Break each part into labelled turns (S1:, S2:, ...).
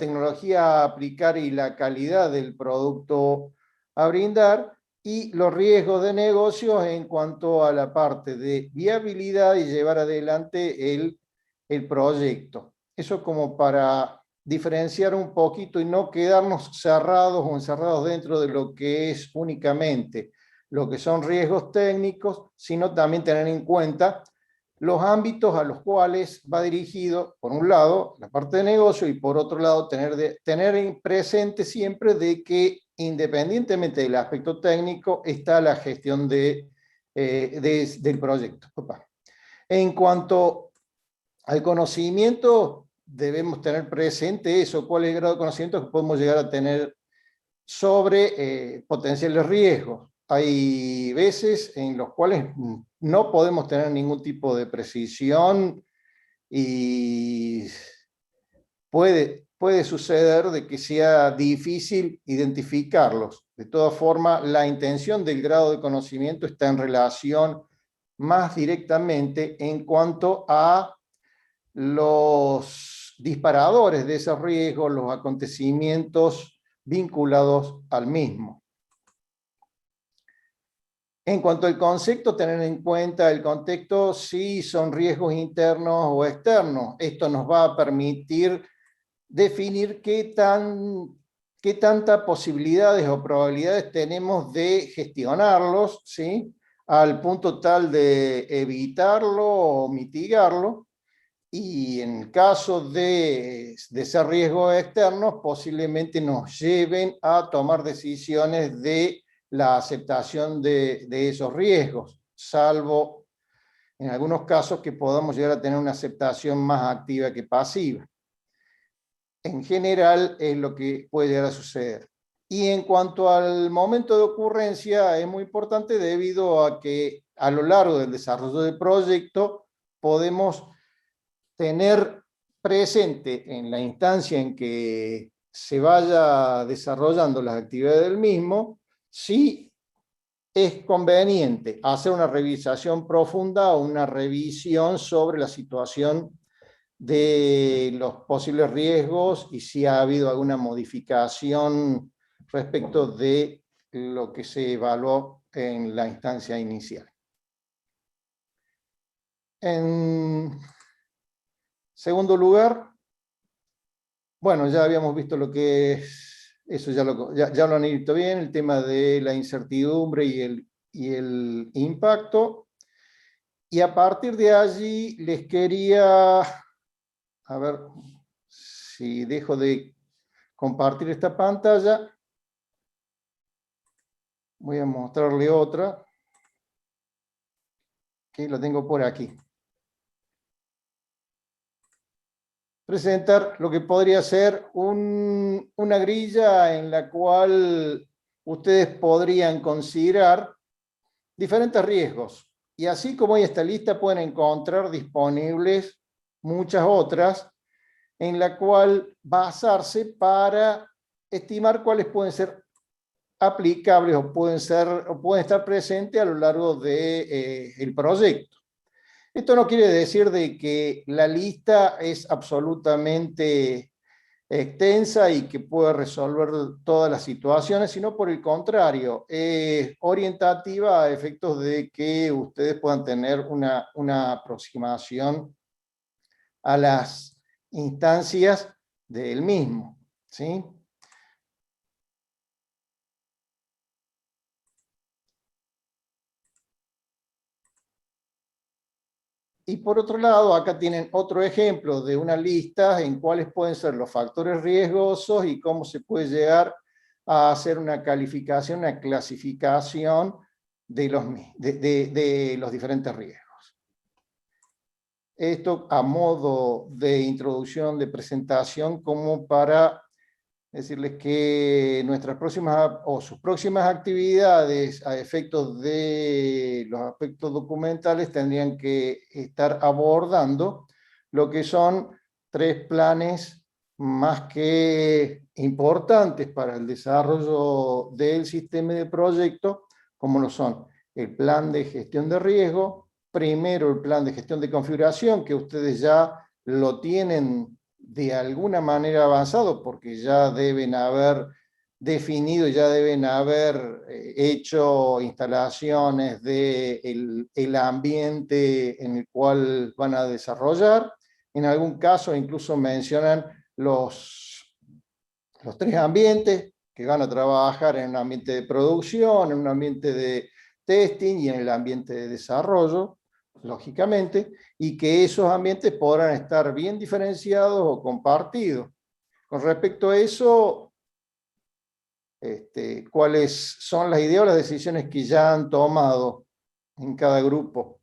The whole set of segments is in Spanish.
S1: tecnología a aplicar y la calidad del producto a brindar, y los riesgos de negocios en cuanto a la parte de viabilidad y llevar adelante el proyecto. Eso como para diferenciar un poquito y no quedarnos cerrados o encerrados dentro de lo que es únicamente lo que son riesgos técnicos, sino también tener en cuenta los ámbitos a los cuales va dirigido, por un lado, la parte de negocio, y por otro lado, tener presente siempre de que, independientemente del aspecto técnico, está la gestión del proyecto. En cuanto al conocimiento, debemos tener presente eso, cuál es el grado de conocimiento que podemos llegar a tener sobre potenciales riesgos. Hay veces en los cuales no podemos tener ningún tipo de precisión y puede suceder de que sea difícil identificarlos. De todas formas, la intención del grado de conocimiento está en relación más directamente en cuanto a los disparadores de esos riesgos, los acontecimientos vinculados al mismo. En cuanto al concepto, tener en cuenta el contexto, si son riesgos internos o externos. Esto nos va a permitir definir qué tantas posibilidades o probabilidades tenemos de gestionarlos, ¿sí? Al punto tal de evitarlo o mitigarlo. Y en el caso de ser riesgos externos, posiblemente nos lleven a tomar decisiones de la aceptación de esos riesgos, salvo en algunos casos que podamos llegar a tener una aceptación más activa que pasiva. En general es lo que puede llegar a suceder. Y en cuanto al momento de ocurrencia, es muy importante debido a que a lo largo del desarrollo del proyecto podemos tener presente en la instancia en que se vaya desarrollando las actividades del mismo, si es conveniente hacer una revisación profunda o una revisión sobre la situación de los posibles riesgos y si ha habido alguna modificación respecto de lo que se evaluó en la instancia inicial. En segundo lugar, bueno, ya habíamos visto lo que es, eso ya lo han visto bien, el tema de la incertidumbre y el impacto. Y a partir de allí les quería, a ver si dejo de compartir esta pantalla, voy a mostrarle otra, que la tengo por aquí. Presentar lo que podría ser una grilla en la cual ustedes podrían considerar diferentes riesgos. Y así como hay esta lista, pueden encontrar disponibles muchas otras en la cual basarse para estimar cuáles pueden ser aplicables o pueden estar presentes a lo largo del proyecto. Esto no quiere decir de que la lista es absolutamente extensa y que puede resolver todas las situaciones, sino por el contrario, es orientativa a efectos de que ustedes puedan tener una aproximación a las instancias del mismo, ¿sí? Y por otro lado, acá tienen otro ejemplo de una lista en cuáles pueden ser los factores riesgosos y cómo se puede llegar a hacer una calificación, una clasificación de los diferentes riesgos. Esto a modo de introducción, de presentación, como para decirles que nuestras próximas o sus próximas actividades a efectos de los aspectos documentales tendrían que estar abordando lo que son 3 planes más que importantes para el desarrollo del sistema de proyecto, como lo son el plan de gestión de riesgo, primero el plan de gestión de configuración, que ustedes ya lo tienen de alguna manera avanzado, porque ya deben haber definido, ya deben haber hecho instalaciones del el ambiente en el cual van a desarrollar. En algún caso incluso mencionan los tres ambientes que van a trabajar: en un ambiente de producción, en un ambiente de testing y en el ambiente de desarrollo, lógicamente, y que esos ambientes podrán estar bien diferenciados o compartidos. Con respecto a eso, ¿cuáles son las ideas o las decisiones que ya han tomado en cada grupo?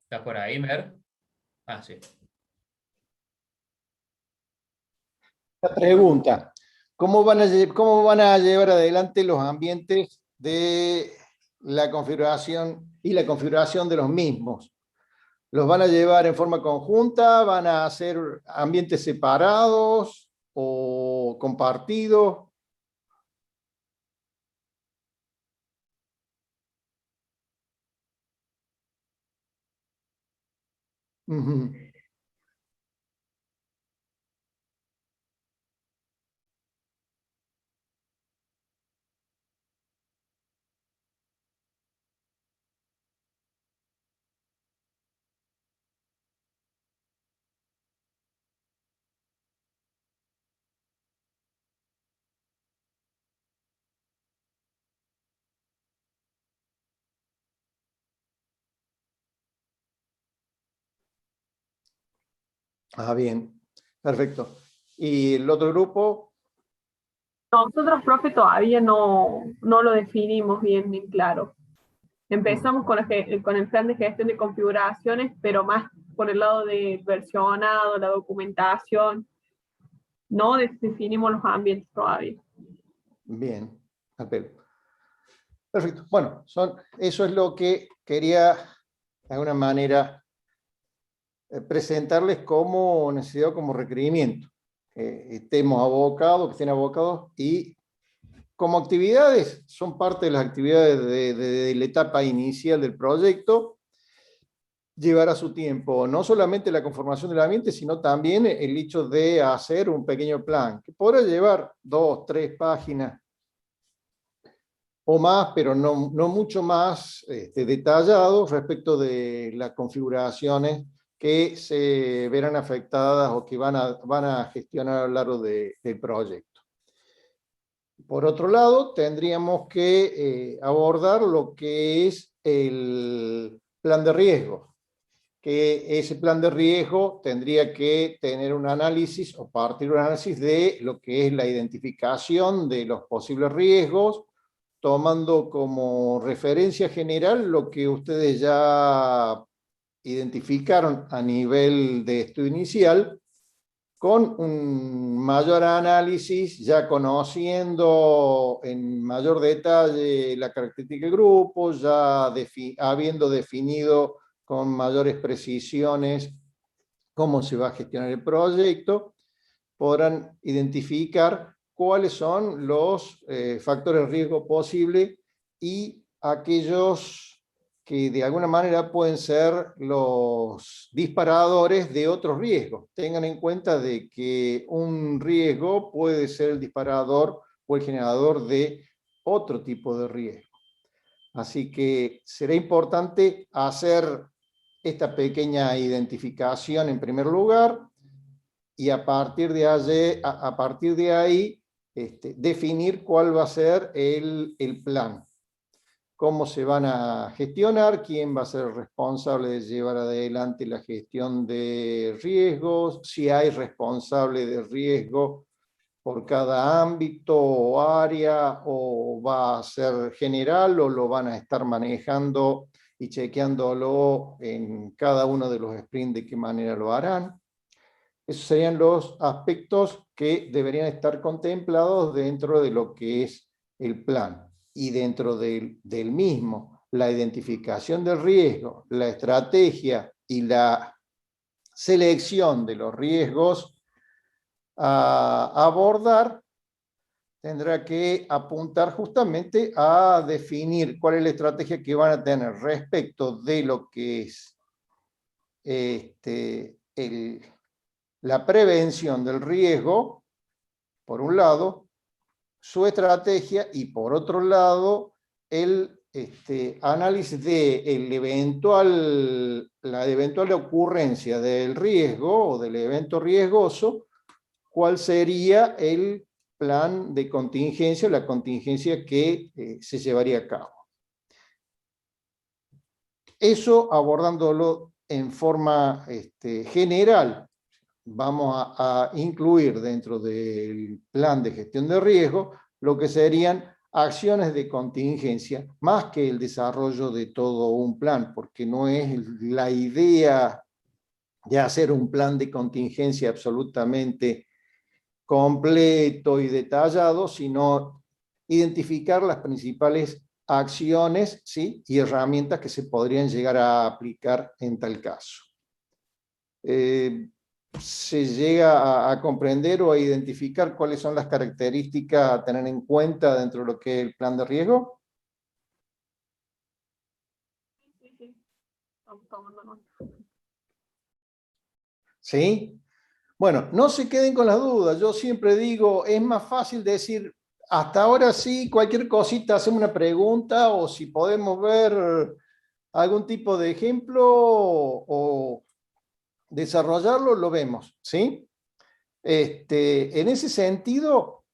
S2: ¿Estás por ahí, Mer? Ah, sí.
S1: La pregunta: ¿cómo cómo van a llevar adelante los ambientes de la configuración y la configuración de los mismos? ¿Los van a llevar en forma conjunta? ¿Van a hacer ambientes separados o compartidos? Ujú. Ah, bien, perfecto. ¿Y el otro grupo?
S3: Nosotros, profe, todavía no lo definimos bien claro. Empezamos con el plan de gestión de configuraciones, pero más por el lado de versionado, la documentación. No definimos los ambientes todavía.
S1: Bien, perfecto. Bueno, eso es lo que quería de alguna manera presentarles como necesidad, como requerimiento. Estemos abocados, que estén abocados, y como actividades, son parte de las actividades de la etapa inicial del proyecto. Llevará su tiempo, no solamente la conformación del ambiente, sino también el hecho de hacer un pequeño plan, que podrá llevar 2, 3 páginas o más, pero no mucho más detallado respecto de las configuraciones que se verán afectadas o que van a gestionar a lo largo del proyecto. Por otro lado, tendríamos que abordar lo que es el plan de riesgo, que ese plan de riesgo tendría que tener un análisis o partir de un análisis de lo que es la identificación de los posibles riesgos, tomando como referencia general lo que ustedes ya identificaron a nivel de estudio inicial, con un mayor análisis, ya conociendo en mayor detalle la característica del grupo, ya habiendo definido con mayores precisiones cómo se va a gestionar el proyecto, podrán identificar cuáles son los factores de riesgo posibles y aquellos que de alguna manera pueden ser los disparadores de otros riesgos. Tengan en cuenta de que un riesgo puede ser el disparador o el generador de otro tipo de riesgo. Así que será importante hacer esta pequeña identificación en primer lugar, y a partir de ahí definir cuál va a ser el plan, cómo se van a gestionar, quién va a ser responsable de llevar adelante la gestión de riesgos, si hay responsable de riesgo por cada ámbito o área, o va a ser general, o lo van a estar manejando y chequeándolo en cada uno de los sprints, de qué manera lo harán. Esos serían los aspectos que deberían estar contemplados dentro de lo que es el plan. Y dentro del mismo, la identificación del riesgo, la estrategia y la selección de los riesgos a abordar, tendrá que apuntar justamente a definir cuál es la estrategia que van a tener respecto de lo que es la prevención del riesgo, por un lado, su estrategia, y por otro lado, el análisis de la eventual ocurrencia del riesgo o del evento riesgoso, cuál sería el plan de contingencia, la contingencia que se llevaría a cabo. Eso abordándolo en forma general. Vamos a incluir dentro del plan de gestión de riesgo lo que serían acciones de contingencia, más que el desarrollo de todo un plan, porque no es la idea de hacer un plan de contingencia absolutamente completo y detallado, sino identificar las principales acciones, ¿sí?, y herramientas que se podrían llegar a aplicar en tal caso. ¿Se llega a comprender o a identificar cuáles son las características a tener en cuenta dentro de lo que es el plan de riesgo? ¿Sí? Bueno, no se queden con las dudas. Yo siempre digo, es más fácil decir, hasta ahora sí, cualquier cosita, hacemos una pregunta, o si podemos ver algún tipo de ejemplo o desarrollarlo, lo vemos, ¿sí? En ese sentido,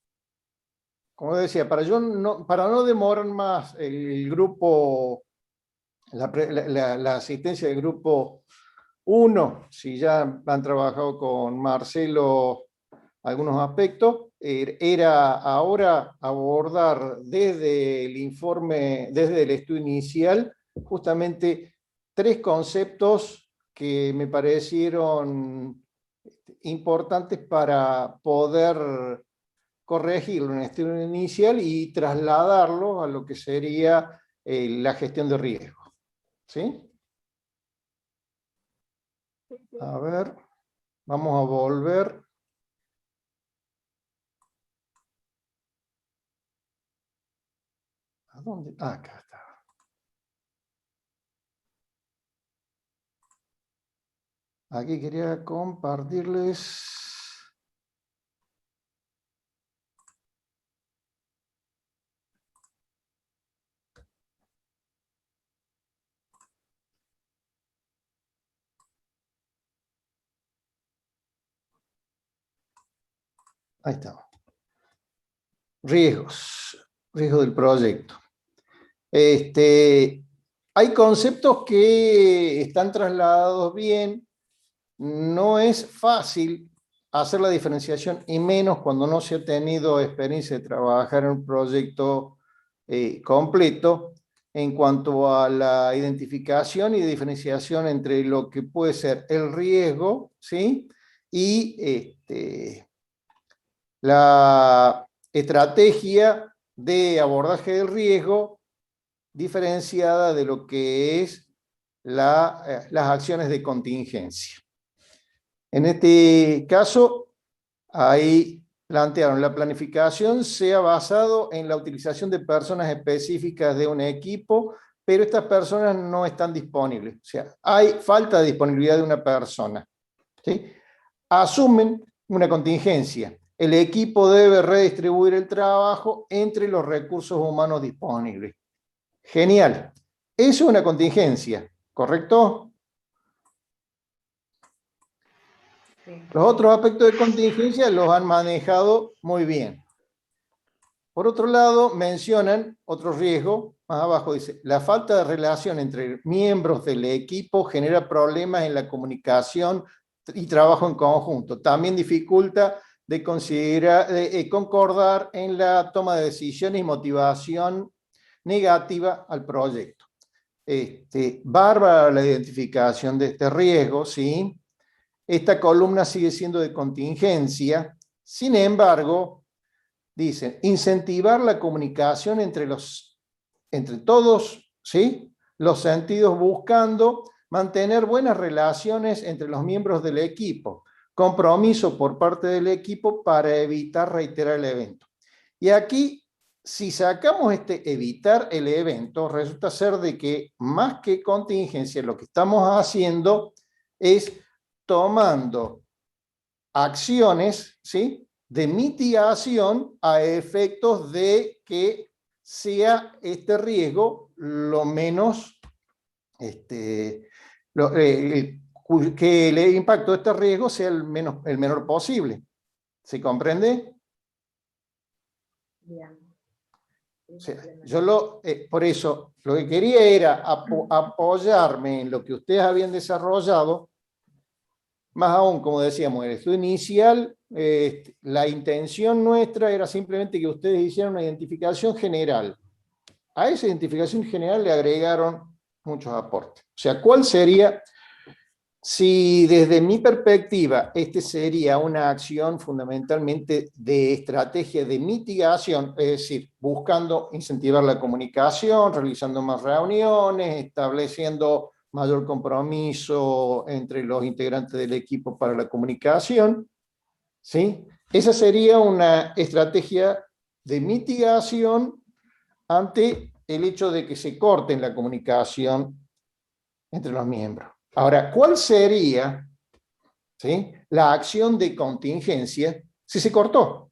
S1: como decía, para no demorar más el grupo, la asistencia del grupo 1, si ya han trabajado con Marcelo algunos aspectos, era ahora abordar desde el informe, desde el estudio inicial, justamente 3 conceptos que me parecieron importantes para poder corregirlo en el estudio inicial y trasladarlo a lo que sería la gestión de riesgo. ¿Sí? A ver, vamos a volver. ¿A dónde? Ah, acá está. Aquí quería compartirles. Ahí está. Riesgos del proyecto. Hay conceptos que están trasladados bien. No es fácil hacer la diferenciación, y menos cuando no se ha tenido experiencia de trabajar en un proyecto completo, en cuanto a la identificación y diferenciación entre lo que puede ser el riesgo, ¿sí?, y la estrategia de abordaje del riesgo diferenciada de lo que es las acciones de contingencia. En este caso, ahí plantearon la planificación sea basado en la utilización de personas específicas de un equipo, pero estas personas no están disponibles. O sea, hay falta de disponibilidad de una persona, ¿sí? Asumen una contingencia. El equipo debe redistribuir el trabajo entre los recursos humanos disponibles. Genial. Eso es una contingencia, ¿correcto? Los otros aspectos de contingencia los han manejado muy bien. Por otro lado, mencionan otro riesgo, más abajo dice, la falta de relación entre miembros del equipo genera problemas en la comunicación y trabajo en conjunto. También dificulta de concordar en la toma de decisiones y motivación negativa al proyecto. Bárbara la identificación de este riesgo, ¿sí? Esta columna sigue siendo de contingencia. Sin embargo, dicen, incentivar la comunicación entre todos, ¿sí?, los sentidos, buscando mantener buenas relaciones entre los miembros del equipo, compromiso por parte del equipo para evitar reiterar el evento. Y aquí, si sacamos evitar el evento, resulta ser de que más que contingencia, lo que estamos haciendo es tomando acciones, ¿sí?, de mitigación a efectos de que sea este riesgo lo menos, que el impacto de este riesgo sea el menor posible. ¿Se comprende?
S4: Bien.
S1: O sea, por eso, lo que quería era apoyarme en lo que ustedes habían desarrollado, más aún, como decíamos, el estudio inicial, la intención nuestra era simplemente que ustedes hicieran una identificación general. A esa identificación general le agregaron muchos aportes. O sea, ¿cuál sería? Si desde mi perspectiva, este sería una acción fundamentalmente de estrategia de mitigación, es decir, buscando incentivar la comunicación, realizando más reuniones, estableciendo mayor compromiso entre los integrantes del equipo para la comunicación, ¿sí? Esa sería una estrategia de mitigación ante el hecho de que se corte la comunicación entre los miembros. Ahora, ¿cuál sería, ¿sí?, la acción de contingencia si se cortó?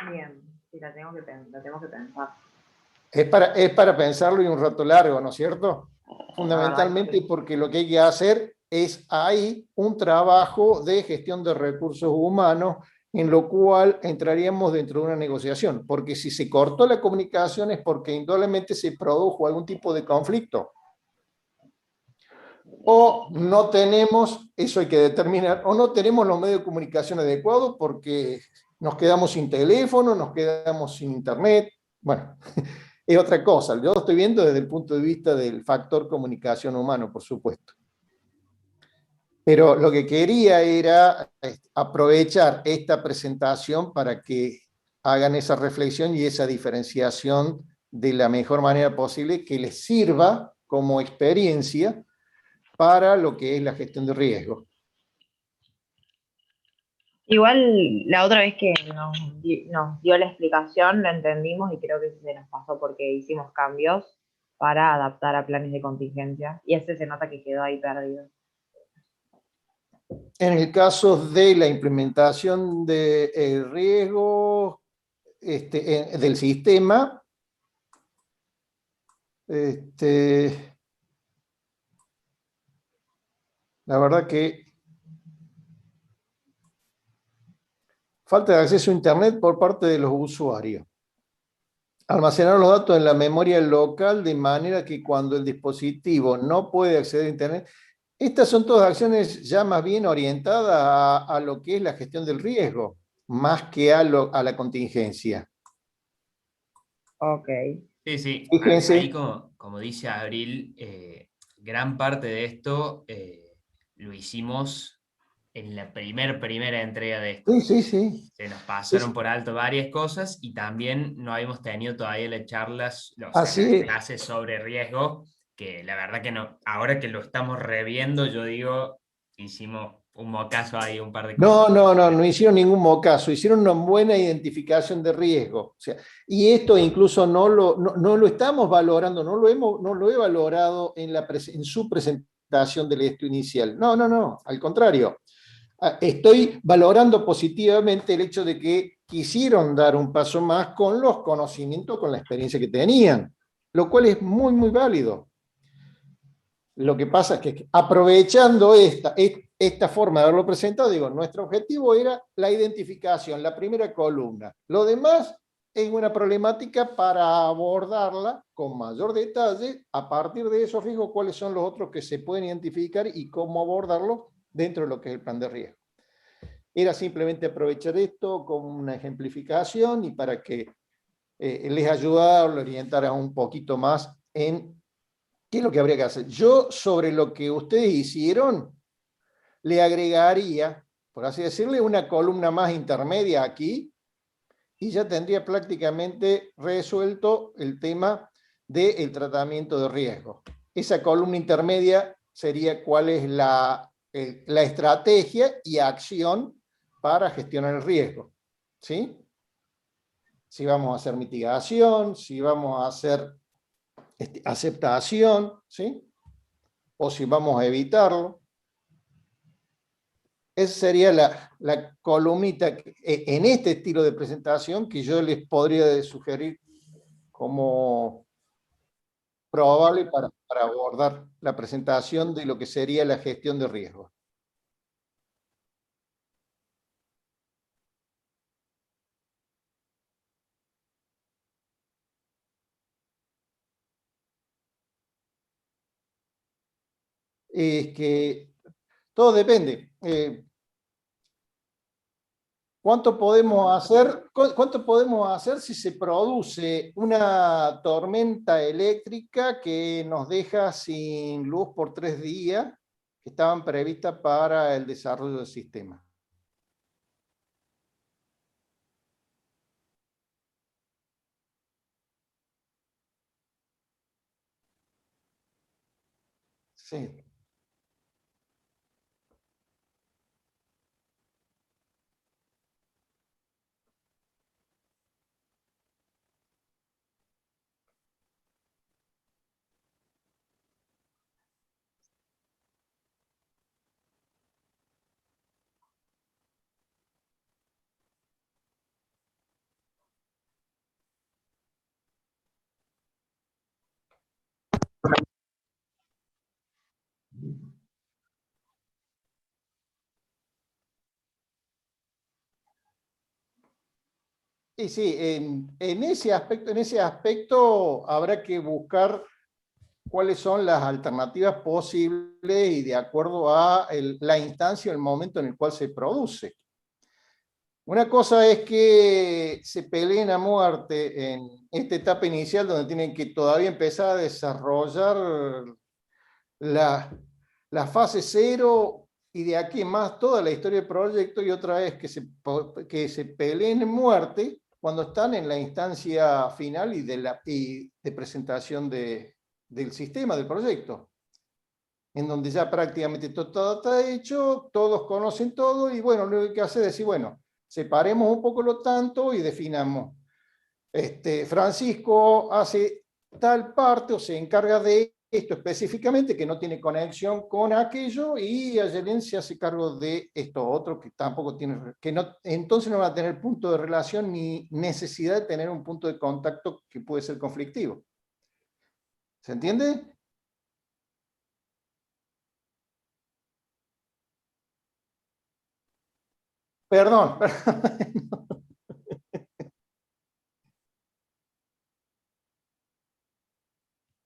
S4: Bien, sí, la tengo que pensar.
S1: Es para pensarlo y un rato largo, ¿no es cierto? Fundamentalmente porque lo que hay que hacer es ahí un trabajo de gestión de recursos humanos en lo cual entraríamos dentro de una negociación, porque si se cortó la comunicación es porque indudablemente se produjo algún tipo de conflicto. O no tenemos, eso hay que determinar, o no tenemos los medios de comunicación adecuados porque nos quedamos sin teléfono, nos quedamos sin internet, bueno, es otra cosa. Yo lo estoy viendo desde el punto de vista del factor comunicación humano, por supuesto. Pero lo que quería era aprovechar esta presentación para que hagan esa reflexión y esa diferenciación de la mejor manera posible que les sirva como experiencia para lo que es la gestión de riesgo.
S4: Igual la otra vez que nos dio la explicación, la entendimos y creo que se nos pasó porque hicimos cambios para adaptar a planes de contingencia y ese se nota que quedó ahí perdido.
S1: En el caso de la implementación de riesgo del sistema, la verdad que falta de acceso a Internet por parte de los usuarios. Almacenar los datos en la memoria local de manera que cuando el dispositivo no puede acceder a Internet. Estas son todas acciones ya más bien orientadas a lo que es la gestión del riesgo, más que a la contingencia.
S4: Ok.
S2: Sí, sí.
S1: Fíjense.
S2: Ahí como dice Abril, gran parte de esto lo hicimos en la primera entrega de esto.
S1: Sí, sí, sí.
S2: Se nos pasaron
S1: Sí.
S2: por alto varias cosas y también no habíamos tenido todavía las charlas, las
S1: Así es.
S2: clases sobre riesgo, que la verdad que no, ahora que lo estamos reviendo, yo digo, hicimos un mocazo ahí, un par de cosas.
S1: No hicieron ningún mocazo, hicieron una buena identificación de riesgo. O sea, y esto incluso no lo estamos valorando, no lo he valorado en su presentación del estudio inicial. No, al contrario. Estoy valorando positivamente el hecho de que quisieron dar un paso más con los conocimientos, con la experiencia que tenían, lo cual es muy, muy válido. Lo que pasa es que aprovechando esta forma de haberlo presentado, digo, nuestro objetivo era la identificación, la primera columna. Lo demás es una problemática para abordarla con mayor detalle. A partir de eso, fijo cuáles son los otros que se pueden identificar y cómo abordarlos dentro de lo que es el plan de riesgo. Era simplemente aprovechar esto como una ejemplificación y para que les ayudara, lo orientara un poquito más en qué es lo que habría que hacer. Yo, sobre lo que ustedes hicieron, le agregaría, por así decirle, una columna más intermedia aquí, y ya tendría prácticamente resuelto el tema del tratamiento de riesgo. Esa columna intermedia sería cuál es la estrategia y acción para gestionar el riesgo. ¿Sí? Si vamos a hacer mitigación, si vamos a hacer aceptación, ¿sí? O si vamos a evitarlo. Esa sería la columnita en este estilo de presentación que yo les podría sugerir como probable para abordar la presentación de lo que sería la gestión de riesgos. Es que todo depende. ¿Cuánto podemos hacer si se produce una tormenta eléctrica que nos deja sin luz por 3 días que estaban previstas para el desarrollo del sistema? Sí. Y sí, en ese aspecto habrá que buscar cuáles son las alternativas posibles y de acuerdo a la instancia o el momento en el cual se produce. Una cosa es que se peleen a muerte en esta etapa inicial donde tienen que todavía empezar a desarrollar la fase 0 y de aquí en más toda la historia del proyecto, y otra vez que se peleen en muerte cuando están en la instancia final y de presentación del sistema, del proyecto, en donde ya prácticamente todo está hecho, todos conocen todo, y bueno, lo que hay que hacer es decir, bueno, separemos un poco lo tanto y definamos. Francisco hace tal parte o se encarga de esto específicamente, que no tiene conexión con aquello, y Ayelen se hace cargo de esto otro que tampoco tiene, entonces no va a tener punto de relación ni necesidad de tener un punto de contacto que puede ser conflictivo. ¿Se entiende? Perdón.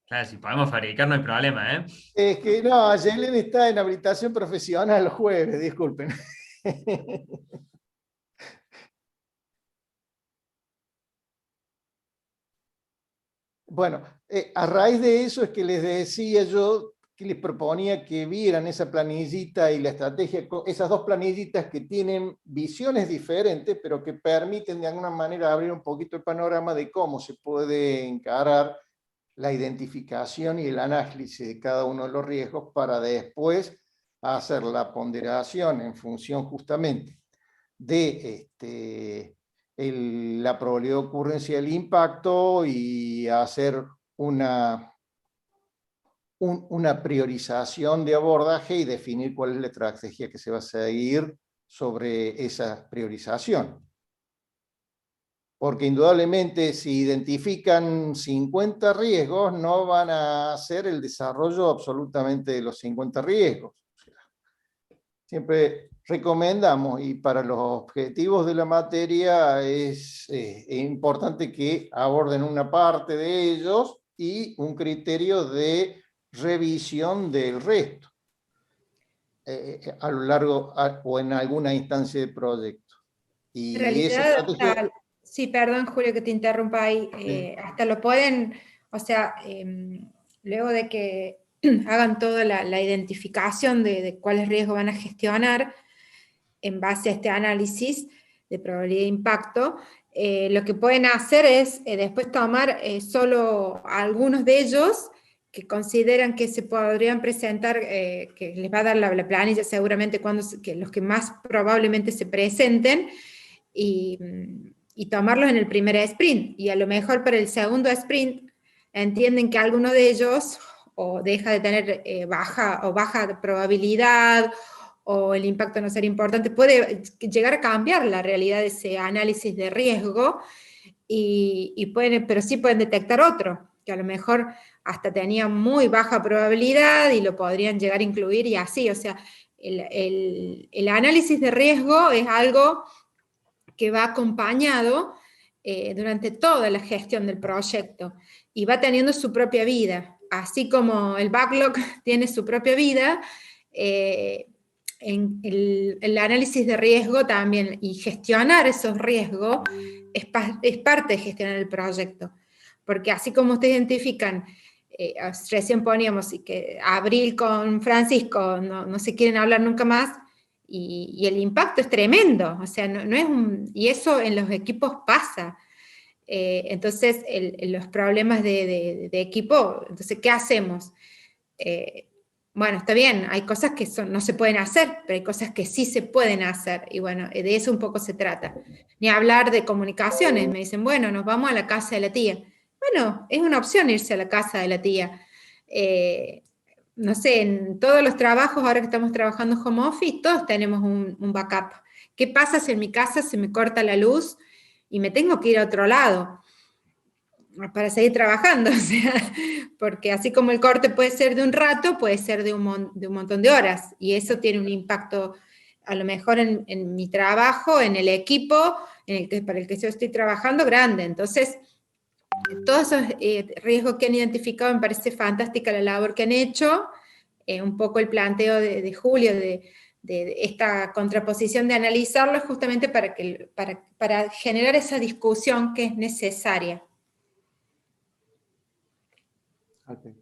S2: Claro, si podemos fabricar no hay problema, ¿eh?
S1: Es que no, Ayelen está en habilitación profesional los jueves, disculpen. Bueno, a raíz de eso es que les decía yo que les proponía que vieran esa planillita y la estrategia, esas dos planillitas que tienen visiones diferentes, pero que permiten de alguna manera abrir un poquito el panorama de cómo se puede encarar la identificación y el análisis de cada uno de los riesgos para después hacer la ponderación en función justamente de la probabilidad de ocurrencia del impacto y hacer una priorización de abordaje y definir cuál es la estrategia que se va a seguir sobre esa priorización. Porque indudablemente si identifican 50 riesgos, no van a hacer el desarrollo absolutamente de los 50 riesgos. Siempre recomendamos, y para los objetivos de la materia es importante que aborden una parte de ellos y un criterio de revisión del resto a lo largo o en alguna instancia del proyecto. Y
S5: En realidad, sí, perdón, Julio, que te interrumpa ahí. Hasta lo pueden, o sea, luego de que hagan toda la identificación de cuáles riesgos van a gestionar en base a este análisis de probabilidad de impacto, lo que pueden hacer es después tomar solo algunos de ellos que consideran que se podrían presentar, que les va a dar la planilla seguramente que los que más probablemente se presenten, y tomarlos en el primer sprint, y a lo mejor para el segundo sprint entienden que alguno de ellos o deja de tener baja probabilidad, o el impacto no ser importante, puede llegar a cambiar la realidad de ese análisis de riesgo, pero sí pueden detectar otro, que a lo mejor hasta tenía muy baja probabilidad y lo podrían llegar a incluir y así. O sea, el análisis de riesgo es algo que va acompañado durante toda la gestión del proyecto y va teniendo su propia vida. Así como el backlog tiene su propia vida, en el análisis de riesgo también, y gestionar esos riesgos es parte de gestionar el proyecto. Porque así como ustedes identifican, recién poníamos y que Abril con Francisco no se quieren hablar nunca más, y el impacto es tremendo, o sea, no es y eso en los equipos pasa. Entonces, los problemas de equipo, entonces, ¿qué hacemos? Bueno, está bien, hay cosas que no se pueden hacer, pero hay cosas que sí se pueden hacer, y bueno, de eso un poco se trata. Ni hablar de comunicaciones, me dicen, bueno, nos vamos a la casa de la tía. Bueno, es una opción irse a la casa de la tía. No sé, en todos los trabajos, ahora que estamos trabajando home office, todos tenemos un backup. ¿Qué pasa si en mi casa se me corta la luz y me tengo que ir a otro lado para seguir trabajando? O sea, porque así como el corte puede ser de un rato, puede ser de un montón de horas, y eso tiene un impacto a lo mejor en mi trabajo, en el equipo para el que yo estoy trabajando, grande. Entonces, todos esos riesgos que han identificado, me parece fantástica la labor que han hecho, un poco el planteo de Julio, de esta contraposición, de analizarlo justamente para generar esa discusión que es necesaria.
S1: Okay.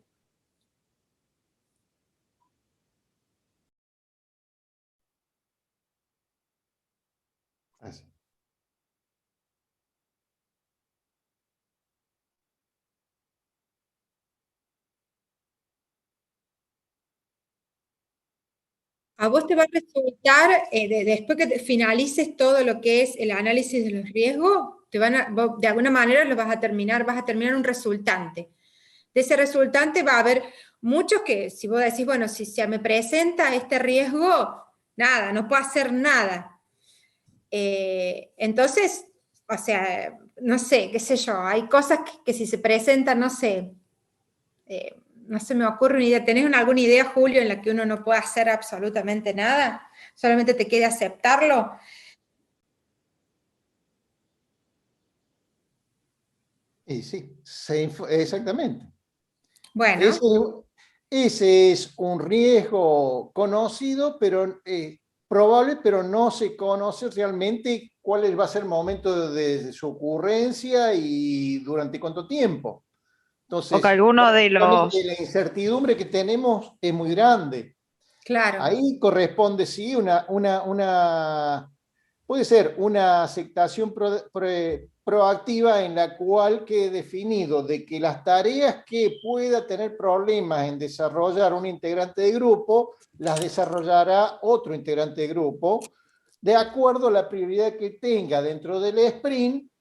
S1: Así.
S5: A vos te va a resultar, después que finalices todo lo que es el análisis de los riesgos, vos, de alguna manera vas a terminar un resultante. De ese resultante va a haber muchos que, si vos decís, bueno, si se me presenta este riesgo, nada, no puedo hacer nada. Entonces, o sea, no sé, qué sé yo, hay cosas que si se presentan, no sé, no se me ocurre una idea. ¿Tenés alguna idea, Julio, en la que uno no puede hacer absolutamente nada? ¿Solamente te quede aceptarlo?
S1: Y sí, exactamente.
S5: Bueno,
S1: Ese es un riesgo conocido, pero probable, pero no se conoce realmente cuál va a ser el momento de su ocurrencia y durante cuánto tiempo.
S4: O que
S1: Entonces,
S4: alguno de
S1: prácticamente la
S4: los...
S1: incertidumbre que tenemos es muy grande.
S5: claro.
S1: Ahí corresponde, sí, puede ser una aceptación proactiva en la cual quede definido de que las tareas que pueda tener problemas en desarrollar un integrante de grupo, las desarrollará otro integrante de grupo, de acuerdo a la prioridad que tenga dentro del sprint,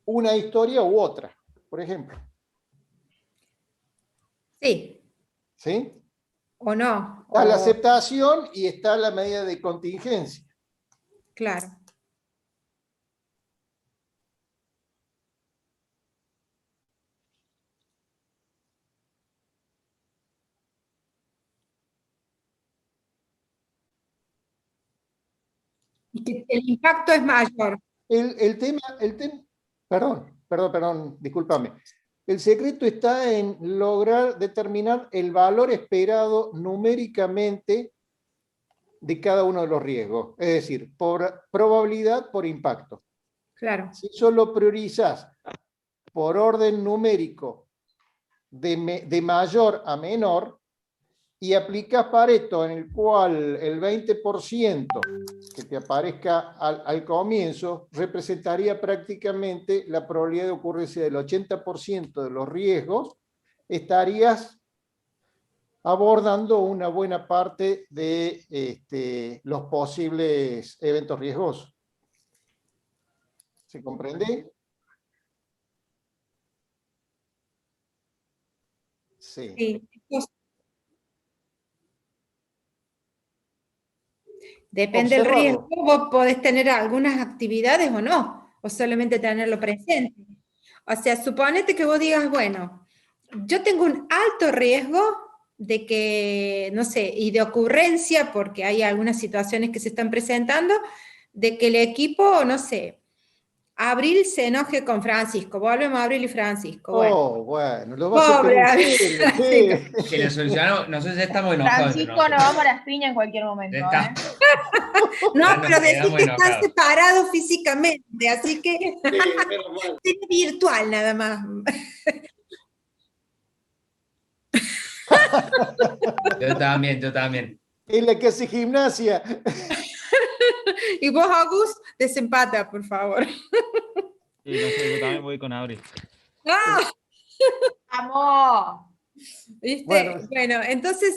S1: una historia u otra, por ejemplo.
S5: Sí,
S1: ¿Sí?
S5: o no,
S1: Está la
S5: o
S1: aceptación y está la medida de contingencia.
S5: claro. Y que el impacto es mayor.
S1: El tema, perdón, discúlpame. El secreto está en lograr determinar el valor esperado numéricamente de cada uno de los riesgos, es decir, por probabilidad por impacto.
S5: Claro.
S1: Si solo priorizas por orden numérico de mayor a menor, y aplicas Pareto, en el cual el 20% que te aparezca al comienzo representaría prácticamente la probabilidad de ocurrencia del 80% de los riesgos, estarías abordando una buena parte de los posibles eventos riesgosos. ¿Se comprende? Sí.
S5: Sí. Depende del
S1: Observarlo.
S5: riesgo, vos podés tener algunas actividades o no, o solamente tenerlo presente. O sea, suponete que vos digas, bueno, yo tengo un alto riesgo de que, no sé, y de ocurrencia, porque hay algunas situaciones que se están presentando, de que el equipo, no sé, Abril se enoje con Francisco, volvemos a Abril y Francisco, bueno.
S1: Oh, bueno, lo va a hacer
S5: Pobre
S1: pedir
S5: Abril.
S1: usted, ¿qué?
S2: Que lo solucionamos, nosotros ya estamos enojados. entre
S4: Francisco, nos
S2: nosotros.
S4: vamos a las piñas en cualquier momento,
S2: Ya
S4: ¿eh?
S2: está.
S5: No,
S2: Ya nos
S5: pero decís
S2: quedamos
S5: que están
S2: enojados.
S5: separados físicamente, así que
S6: Sí, menos mal.
S5: es virtual nada más.
S2: Yo también, yo también.
S1: Es la que hace gimnasia.
S5: Y vos, August, desempata, por favor.
S7: Sí, no sé, yo también voy con Abril.
S5: ¡Ah!
S4: ¡Vamos!
S5: ¿Viste?
S1: Bueno.
S5: Bueno, entonces,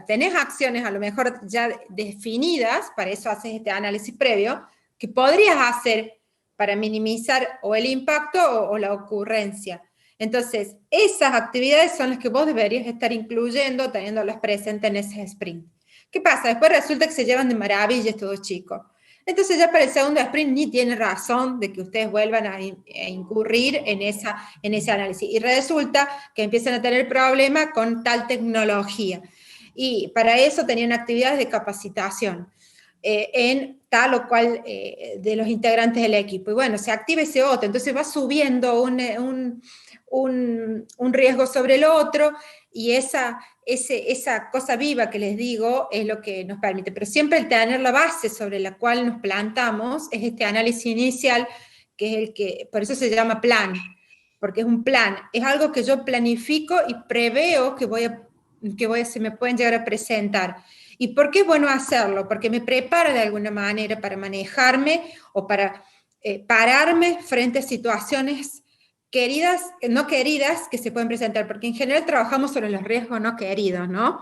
S5: tenés acciones a lo mejor ya definidas, para eso haces este análisis previo, que podrías hacer para minimizar o el impacto o la ocurrencia. Entonces, esas actividades son las que vos deberías estar incluyendo, teniéndolas presentes en ese sprint. ¿Qué pasa? Después resulta que se llevan de maravilla estos dos chicos. Entonces ya para el segundo sprint ni tiene razón de que ustedes vuelvan a incurrir en ese análisis. Y resulta que empiezan a tener problemas con tal tecnología. Y para eso tenían actividades de capacitación en tal o cual de los integrantes del equipo. Y bueno, se activa ese otro, entonces va subiendo un riesgo sobre el otro, y esa cosa viva que les digo es lo que nos permite. Pero siempre el tener la base sobre la cual nos plantamos es este análisis inicial, que es el que, por eso se llama plan, porque es un plan, es algo que yo planifico y preveo que se me pueden llegar a presentar. ¿Y por qué es bueno hacerlo? Porque me prepara de alguna manera para manejarme o para pararme frente a situaciones queridas, no queridas, que se pueden presentar, porque en general trabajamos sobre los riesgos no queridos, ¿no?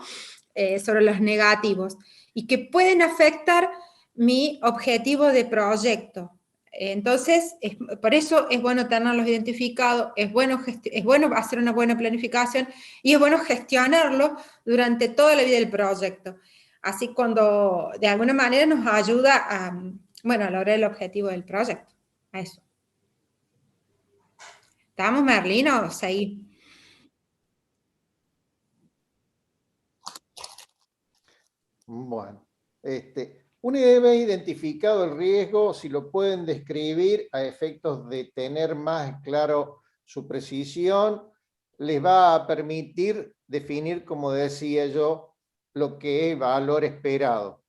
S5: Sobre los negativos, y que pueden afectar mi objetivo de proyecto. Entonces, por eso es bueno tenerlos identificados, es bueno hacer una buena planificación, y es bueno gestionarlo durante toda la vida del proyecto. Así cuando de alguna manera nos ayuda a lograr el objetivo del proyecto. A eso. ¿Estamos, Merlín, o seguí?
S1: Bueno, una vez identificado el riesgo, si lo pueden describir a efectos de tener más claro su precisión, les va a permitir definir, como decía yo, lo que es valor esperado,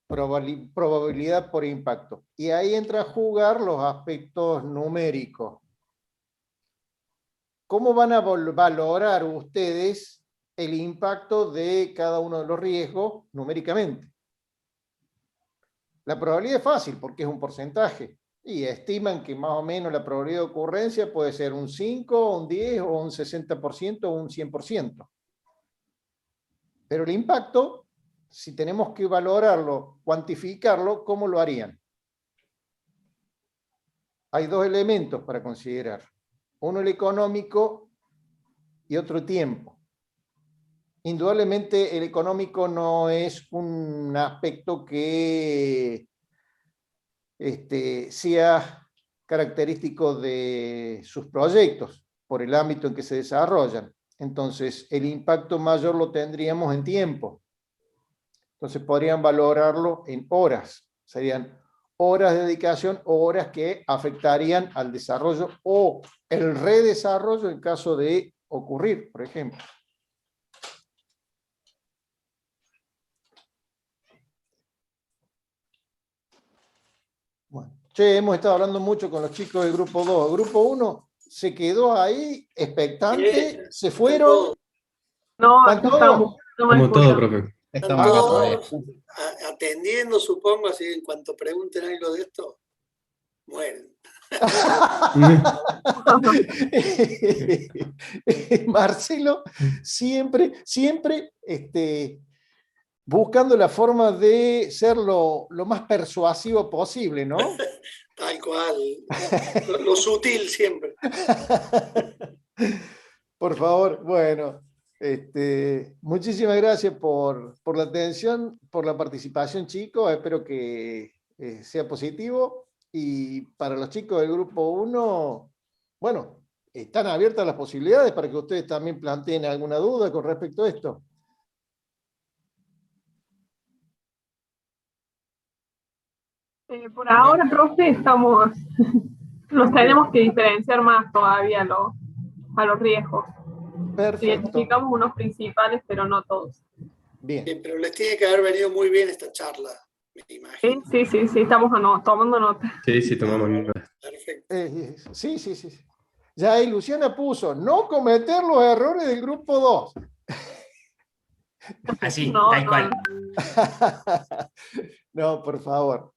S1: probabilidad por impacto. Y ahí entra a jugar los aspectos numéricos. ¿Cómo van a valorar ustedes el impacto de cada uno de los riesgos numéricamente? La probabilidad es fácil porque es un porcentaje, y estiman que más o menos la probabilidad de ocurrencia puede ser un 5, un 10, o un 60%, o un 100%. Pero el impacto, si tenemos que valorarlo, cuantificarlo, ¿cómo lo harían? Hay dos elementos para considerar. Uno el económico y otro tiempo. Indudablemente el económico no es un aspecto que sea característico de sus proyectos por el ámbito en que se desarrollan. Entonces el impacto mayor lo tendríamos en tiempo. Entonces podrían valorarlo en horas. Serían horas de dedicación o horas que afectarían al desarrollo o el redesarrollo en caso de ocurrir, por ejemplo. Bueno, hemos estado hablando mucho con los chicos del grupo 2. El grupo 1 se quedó ahí expectante, se fueron.
S3: No,
S1: ¿Están
S3: acá estamos. No me
S8: Como todo,
S3: escuchan.
S8: profe.
S6: Están
S2: Estamos acá todavía.
S6: todos atendiendo, supongo, así en cuanto pregunten algo de esto, mueren.
S1: Marcelo siempre buscando la forma de ser lo más persuasivo posible, ¿no?
S6: Tal cual, lo sutil siempre.
S1: Por favor, bueno, muchísimas gracias por la atención, por la participación, chicos. Espero que sea positivo. Y para los chicos del grupo 1, bueno, están abiertas las posibilidades para que ustedes también planteen alguna duda con respecto a esto.
S3: Por ahora, profe, nos tenemos que diferenciar más todavía a los riesgos.
S1: Perfecto.
S3: Identificamos unos principales, pero no todos.
S1: Bien.
S6: Pero les tiene que haber venido muy bien esta charla, me imagino.
S3: Sí, estamos tomando nota.
S8: Sí, tomamos nota.
S6: Perfecto.
S1: Sí. Ya ahí Luciana puso, no cometer los errores del grupo 2.
S2: Así,
S3: No,
S2: tal
S3: no,
S2: cual.
S1: No, por favor.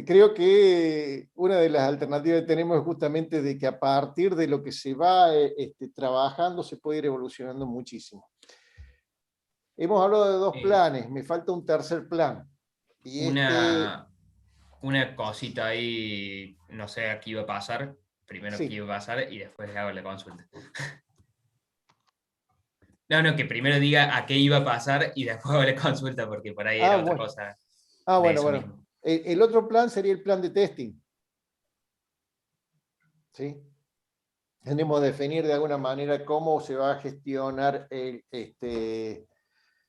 S1: Creo que una de las alternativas que tenemos es justamente de que a partir de lo que se va trabajando se puede ir evolucionando muchísimo. Hemos hablado de 2 planes, me falta un tercer plan. Y
S2: una cosita ahí, no sé a qué iba a pasar, primero
S1: Sí.
S2: qué iba a pasar y después hago la consulta. No, que primero diga a qué iba a pasar y después hago la consulta, porque por ahí era otra
S1: bueno.
S2: cosa.
S1: Bueno.
S2: Mismo.
S1: El otro plan sería el plan de testing. ¿Sí? Tenemos que definir de alguna manera cómo se va a gestionar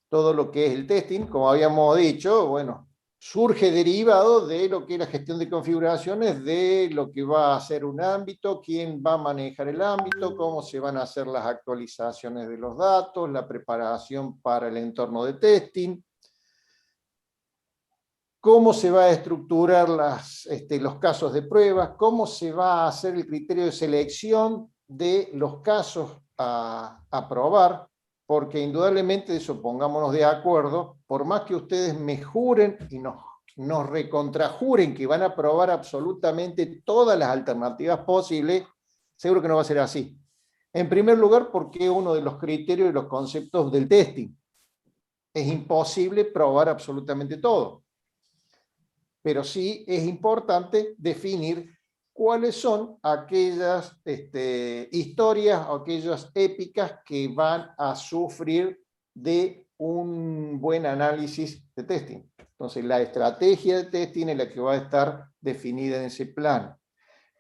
S1: todo lo que es el testing. Como habíamos dicho, bueno, surge derivado de lo que es la gestión de configuraciones, de lo que va a ser un ámbito, quién va a manejar el ámbito, cómo se van a hacer las actualizaciones de los datos, la preparación para el entorno de testing, cómo se va a estructurar los casos de pruebas, cómo se va a hacer el criterio de selección de los casos a probar, porque indudablemente eso, pongámonos de acuerdo, por más que ustedes me juren y nos recontrajuren que van a probar absolutamente todas las alternativas posibles, seguro que no va a ser así. En primer lugar, porque es uno de los criterios y los conceptos del testing. Es imposible probar absolutamente todo. Pero sí es importante definir cuáles son aquellas historias o aquellas épicas que van a sufrir de un buen análisis de testing. Entonces, la estrategia de testing es la que va a estar definida en ese plan.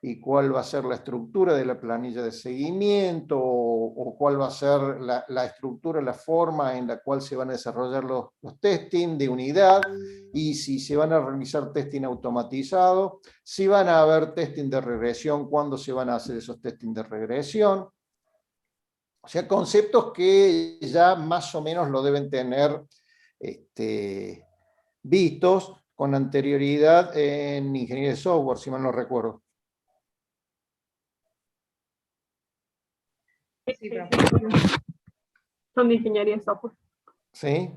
S1: Y cuál va a ser la estructura de la planilla de seguimiento, o cuál va a ser la estructura, la forma en la cual se van a desarrollar los testing de unidad, y si se van a realizar testing automatizado, si van a haber testing de regresión, cuándo se van a hacer esos testing de regresión. O sea, conceptos que ya más o menos lo deben tener vistos con anterioridad en ingeniería de software, si mal no recuerdo.
S5: Sí, profe.
S3: Son de ingeniería de software.
S1: ¿Sí?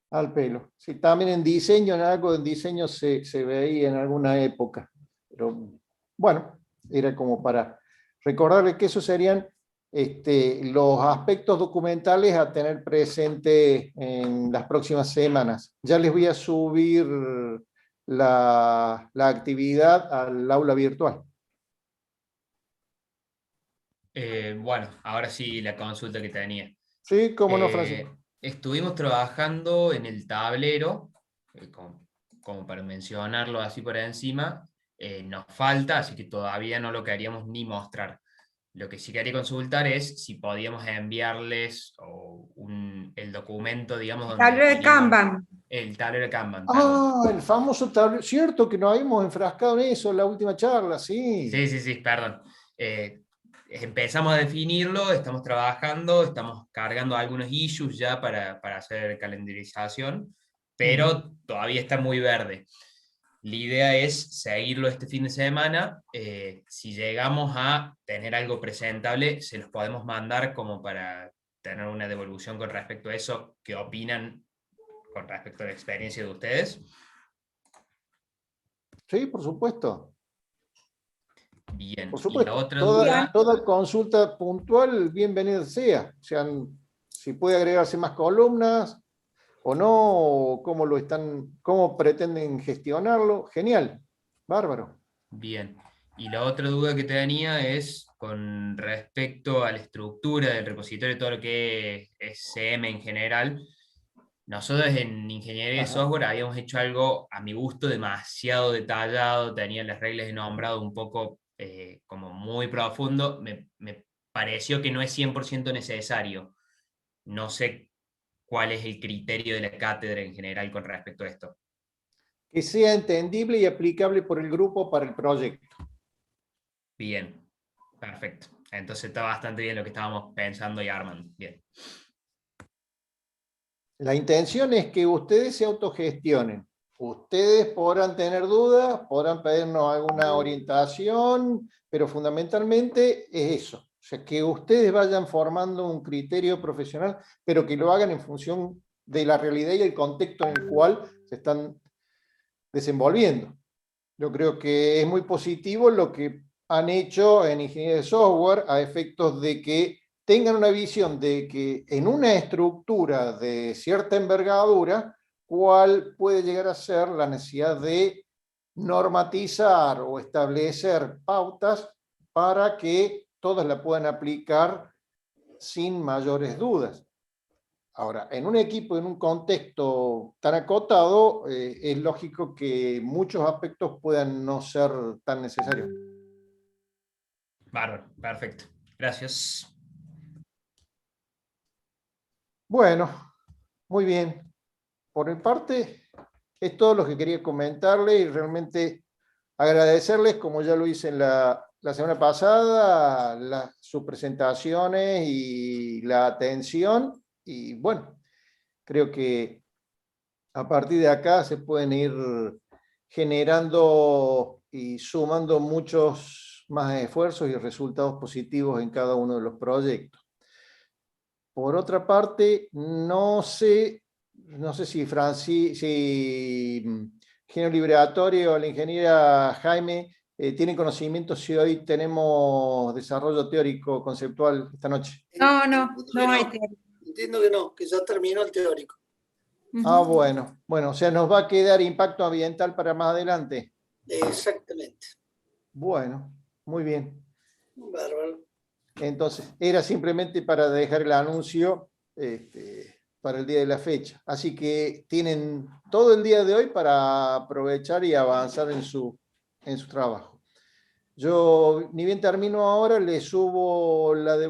S1: Al pelo. Sí, también en diseño, en algo de diseño se veía en alguna época. Pero bueno, era como para recordarles que esos serían los aspectos documentales a tener presente en las próximas semanas. Ya les voy a subir la actividad al aula virtual.
S2: Bueno, ahora sí la consulta que tenía.
S1: Sí, cómo no, Francisco.
S2: Estuvimos trabajando en el tablero, como para mencionarlo así por encima, nos falta, así que todavía no lo queríamos ni mostrar. Lo que sí quería consultar es si podíamos enviarles el documento, digamos, donde
S5: Tablero de
S2: definimos
S5: Kanban.
S2: el tablero de Kanban.
S1: El famoso tablero, cierto que nos habíamos enfrascado en eso en la última charla, sí.
S2: Sí, perdón. Empezamos a definirlo, estamos trabajando, estamos cargando algunos issues ya para hacer calendarización, pero todavía está muy verde. La idea es seguirlo este fin de semana. Si llegamos a tener algo presentable, se los podemos mandar como para tener una devolución con respecto a eso. ¿Qué opinan con respecto a la experiencia de ustedes?
S1: Sí, por supuesto.
S2: Bien,
S1: Por supuesto,
S2: y la otra duda...
S1: toda consulta puntual, bienvenida sea. O sea, si puede agregarse más columnas o no, o cómo pretenden gestionarlo, genial, bárbaro.
S2: Bien, y la otra duda que tenía es con respecto a la estructura del repositorio, todo lo que es CM en general, nosotros en ingeniería de
S1: Ajá.
S2: software habíamos hecho algo a mi gusto demasiado detallado, tenía las reglas de nombrado un poco como muy profundo, me pareció que no es 100% necesario. No sé cuál es el criterio de la cátedra en general con respecto a esto.
S1: Que sea entendible y aplicable por el grupo para el proyecto.
S2: Bien, perfecto. Entonces está bastante bien lo que estábamos pensando y armando. Bien.
S1: La intención es que ustedes se autogestionen. Ustedes podrán tener dudas, podrán pedirnos alguna orientación, pero fundamentalmente es eso. O sea, que ustedes vayan formando un criterio profesional, pero que lo hagan en función de la realidad y el contexto en el cual se están desenvolviendo. Yo creo que es muy positivo lo que han hecho en ingeniería de software a efectos de que tengan una visión de que en una estructura de cierta envergadura, cuál puede llegar a ser la necesidad de normatizar o establecer pautas para que todas la puedan aplicar sin mayores dudas. Ahora, en un equipo, en un contexto tan acotado, es lógico que muchos aspectos puedan no ser tan necesarios.
S2: Bárbaro, perfecto. Gracias.
S1: Bueno, muy bien. Por mi parte, es todo lo que quería comentarles y realmente agradecerles, como ya lo hice en la semana pasada, sus presentaciones y la atención. Y bueno, creo que a partir de acá se pueden ir generando y sumando muchos más esfuerzos y resultados positivos en cada uno de los proyectos. Por otra parte, no sé si ingeniero Liberatorio o la ingeniera Jaime tienen conocimiento si hoy tenemos desarrollo teórico conceptual esta noche.
S5: No, no,
S6: Entiendo
S5: no
S6: que
S5: hay
S6: no.
S5: teoría.
S6: Entiendo que no, que ya terminó el teórico.
S1: Ah,
S5: Ujú.
S1: bueno, o sea, nos va a quedar impacto ambiental para más adelante.
S6: Exactamente.
S1: Bueno, muy bien.
S6: Bárbaro.
S1: Entonces, era simplemente para dejar el anuncio para el día de la fecha. Así que tienen todo el día de hoy para aprovechar y avanzar en su trabajo. Yo, ni bien termino ahora, le subo la devolución